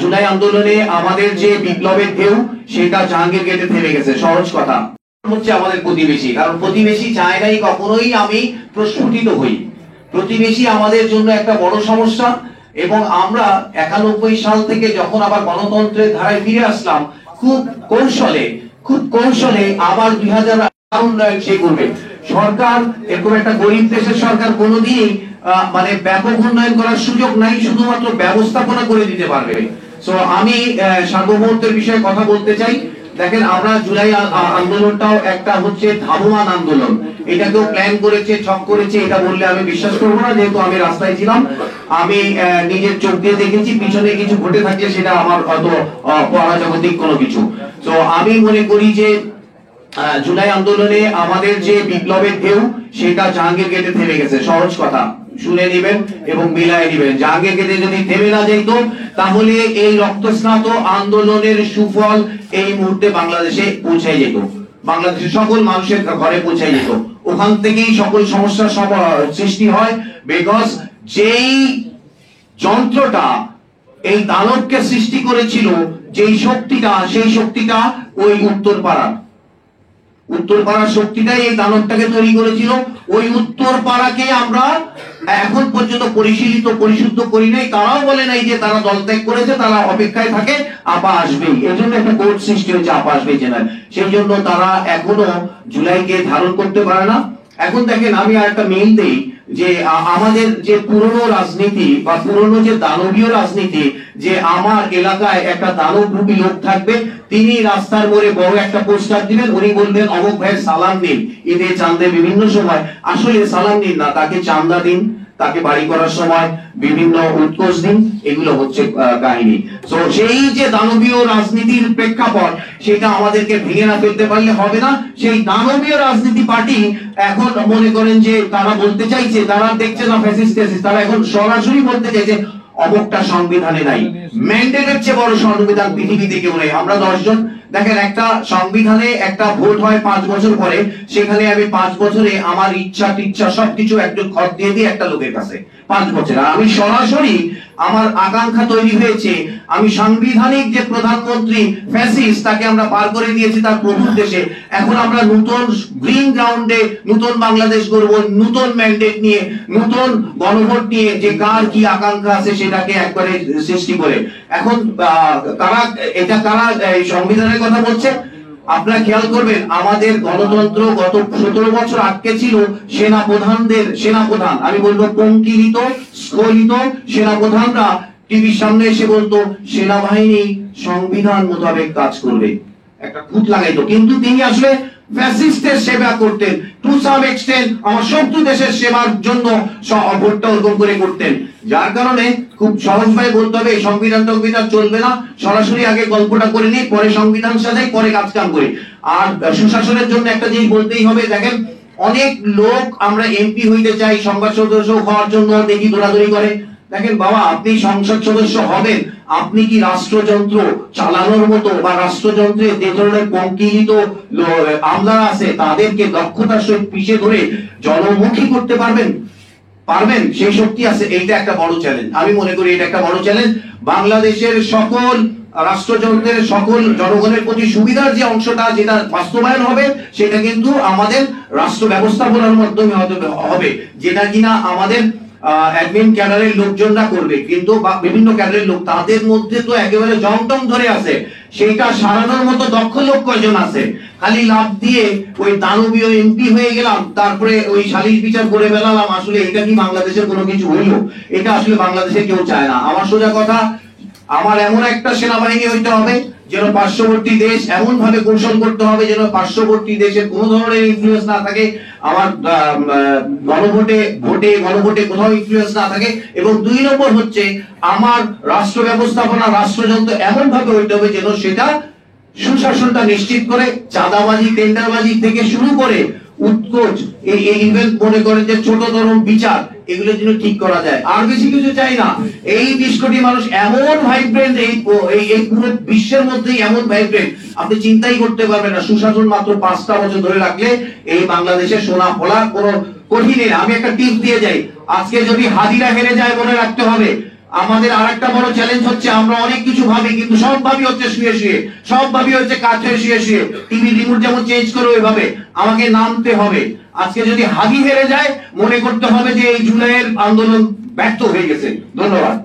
জুলাই আন্দোলনে আমাদের যে বিপ্লবের ঢেউ সেটা জাহাঙ্গীর গেটে থেমে গেছে। সহজ কথা হচ্ছে আমাদের প্রতিবেশী, কারণ প্রতিবেশী চায় নাই কখনোই আমি প্রস্ফুটিত হই। প্রতিবেশী আমাদের জন্য একটা বড় সমস্যা, এবং আমরা 91 সাল থেকে যখন আবার গণতন্ত্রের ধারায় ফিরে আসলাম, খুব কৌশলে আবার 2000 উন্নয়ন সে করবে। সরকার এরকম একটা গরিব দেশের সরকার কোনোদিনই মানে ব্যাপক উন্নয়ন করার সুযোগ নাই, শুধুমাত্র ব্যবস্থাপনা করে দিতে পারবে। সো আমি সার্বভৌমত্বের বিষয়ে কথা বলতে চাই। দেখেন, আমরা জুলাই আন্দোলনটাও একটা হচ্ছে ধাবমান আন্দোলন। এটাকেও প্ল্যান করেছে, ছক করেছে, এটা বললে আমি বিশ্বাস করবো না, যেহেতু আমি রাস্তায় ছিলাম, আমি নিজের চোখ দিয়ে দেখেছি। পিছনে কিছু ঘটে থাকলে সেটা আমার হয়তো পরাজাগতিক কোনো কিছু। তো আমি মনে করি যে জুলাই আন্দোলনে আমাদের যে বিপ্লবের ঢেউ সেটা জাহাঙ্গীর গেটে থেমে গেছে। সহজ কথা শুনে নেবেন এবং মিলায় নেবেন। জাহাঙ্গীর গেটে যদি থেমে না যেত, তাহলে এই রক্তস্নাত আন্দোলনের সুফল এই মুহূর্তে বাংলাদেশে পৌঁছায় যেত, বাংলাদেশের সকল মানুষের ঘরে পৌঁছায় যেত। ওখান থেকেই সকল সমস্যার সৃষ্টি হয়। বিকজ যেই যন্ত্রটা এই দানবকে সৃষ্টি করেছিল, যেই শক্তিটা, সেই শক্তিটা ওই উত্তরপাড়ার শক্তিটাই এই দানবটাকে তৈরি করেছিল। ওই উত্তরপাড়াকে আমরা এখন পর্যন্ত পরিশুদ্ধ করি নাই। তারাও বলে নাই যে তারা দলত্যাগ করেছে, তারা অপেক্ষায় থাকে আপা আসবেই। এই জন্য একটা কোর্ট সৃষ্টি হয়েছে আপা আসবেই চেনার। সেই জন্য তারা এখনো জুলাইকে ধারণ করতে পারে না। এখন দেখেন, আমি আর একটা মিল দেই যে আমাদের যে পুরনো রাজনীতি বা পুরনো যে দানবীয় রাজনীতি, যে আমার এলাকায় একটা দানবরূপী লোক থাকবে, তিনি রাস্তার মোড়ে বড় একটা পোস্টার দিবেন, উনি বলবেন অমুক ভাইয়ের সালাম দিন, ঈদে চাঁদে বিভিন্ন সময়। আসলে সালাম দিন না, তাকে চান্দা দিন, তাকে বাড়ি করার সময় বিভিন্ন উৎকোচ দিন। এগুলো হচ্ছে কাহিনী। তো সেই যে দানবীয় রাজনীতির প্রেক্ষাপট, সেটা আমাদেরকে ভেঙে না ফেলতে পারলে হবে না। সেই দানবীয় রাজনীতি পার্টি এখন মনে করেন যে তারা বলতে চাইছে, তারা দেখছে না ফ্যাসিস্ট, তারা এখন সরাসরি বলতে চাইছে অমুকটা সংবিধানে নাই। ম্যান্ডেটের চেয়ে বড় সংবিধান পৃথিবীতে কেউ নেই। আমরা 10 জন, দেখেন একটা সংবিধানে একটা ভোট হয় 5 বছর পরে, সেখানে আমি 5 বছরে আমার ইচ্ছা সবকিছু একজন খত দিয়ে দিই একটা লোকের কাছে 5 বছর। আর আমি সরাসরি আমার আকাঙ্ক্ষা তৈরি হয়েছে, আমি সাংবিধানিক যে প্রধানমন্ত্রী ফ্যাসিস্ট, তাকে আমরা পার করে দিয়েছি তার প্রভুর দেশে। এখন আমরা নতুন গ্রিন গ্রাউন্ডে নতুন বাংলাদেশ গড়ব, নতুন ম্যান্ডেট নিয়ে, নতুন গণভোট নিয়ে, যে কার কি আকাঙ্ক্ষা আছে সেটাকে একবারে সৃষ্টি করে। এখন কারা এই সংবিধানের কথা বলছে? আপনারা খেয়াল করবেন, আমাদের গণতন্ত্র গত 17 বছর আটকে ছিল সেনাপ্রধান, আমি বলবো পঙ্কিলিত স্খলিত সেনাপ্রধানরা টিভির সামনে এসে বলতো সেনাবাহিনী সংবিধান মোতাবেক কাজ করবে, একটা খুঁত লাগাইতো। কিন্তু তিনি আসলে ফ্যাসিস্টের সেবা করতেন, টু সাম এক্সটেন্ট আমার শত্রু দেশের সেবার জন্য ভোটটা ওরকম করে করতেন। যার কারণে খুব সহজভাবে বলতে হবে এই সংবিধান চলবে না। সরাসরি আগে গল্পটা করে নিই, পরে সংবিধান সাজাই, পরে কাজ কাম করি। আর সুশাসনের জন্য একটা জিনিস বলতেই হবে। দেখেন, অনেক লোক আমরা এমপি হইতে চাই, সংসদ সদস্য হওয়ার জন্য দেখি দৌড়াদৌড়ি করে। দেখেন বাবা, আপনি সংসদ সদস্য হবেন, আপনি কি রাষ্ট্রযন্ত্র চালানোর মতো বা রাষ্ট্রযন্ত্রে যে ধরনের পঙ্কিলিত আমলা আছে তাদেরকে দক্ষতার সহিত পিছিয়ে ধরে জনমুখী করতে পারবেন? সেই শক্তি আছে? এইটা একটা বড় চ্যালেঞ্জ। আমি মনে করি এটা একটা বড় চ্যালেঞ্জ। বাংলাদেশের সকল রাষ্ট্রযন্ত্রের সকল জনগণের প্রতি সুবিধার যে অংশটা, যেটা বাস্তবায়ন হবে, সেটা কিন্তু আমাদের রাষ্ট্র ব্যবস্থাপনার মাধ্যমে হবে, যেটা কিনা আমাদের অ্যাডমিন ক্যাডারের লোকজনরা করবে। কিন্তু বিভিন্ন ক্যাডারের লোক, তাদের মধ্যে তো একেবারে জমটম ধরে আছে, সেইটা সারানোর মতো দক্ষ লোক কয়জন আছে? খালি লাভ দিয়ে ওই দানবীয় এমপি হয়ে গেলাম, তারপরে ওই সালিশ বিচার করে বেলালাম, আসলে এটা কি বাংলাদেশের কোনো কিছু হইল? এটা আসলে বাংলাদেশে কেউ চায় না। আমার সোজা কথা, আমার এমন একটা সেনাবাহিনী হইতে হবে যেন পার্শ্ববর্তী দেশ, এমন ভাবে কৌশল করতে হবে যেন পার্শ্ববর্তী দেশের কোনো ধরনের ইনফ্লুয়েন্স না থাকে, আমার গণভোটে কোথাও ইনফ্লুয়েন্স না থাকে। এবং 2 নম্বর হচ্ছে, আমার রাষ্ট্র ব্যবস্থাপনা, রাষ্ট্রযন্ত্র এমন ভাবে হইতে হবে যেন সেটা সুশাসনটা নিশ্চিত করে, চাঁদাবাজি টেন্ডারবাজি থেকে শুরু করে উৎকোচ, এই ইভেন্ট মনে করেন যে ছোটতর বিচার, এগুলো যেন ঠিক করা যায়। আর বেশি কিছু চাই না। এই 20 কোটি মানুষ এমন ভাইব্রেন্ট, এই পুরো বিশ্বের মধ্যে এমন ভাইব্রেন্ট, আপনি চিন্তাই করতে পারবেন না। সুশাসন মাত্র 5টা বছর ধরে রাখলে এই বাংলাদেশে সোনা ফলা কোনো কঠিন। আমি একটা টিপস দিয়ে যাই, আজকে যদি হাদিরা হেরে যায়, মনে রাখতে হবে আমাদের আরেকটা বড় চ্যালেঞ্জ হচ্ছে আমরা অনেক কিছু ভাবি কিন্তু সব ভাবি হচ্ছে শুয়ে শুয়ে, সব ভাবি হচ্ছে কাছে শুয়ে শুয়ে। টিভি রিমোট যেমন চেঞ্জ করে ওইভাবে আমাকে নামতে হবে। আজকে যদি হাগি হেরে যায় মনে করতে হবে যে এই জুলাইয়ের আন্দোলন ব্যর্থ হয়ে গেছে। ধন্যবাদ।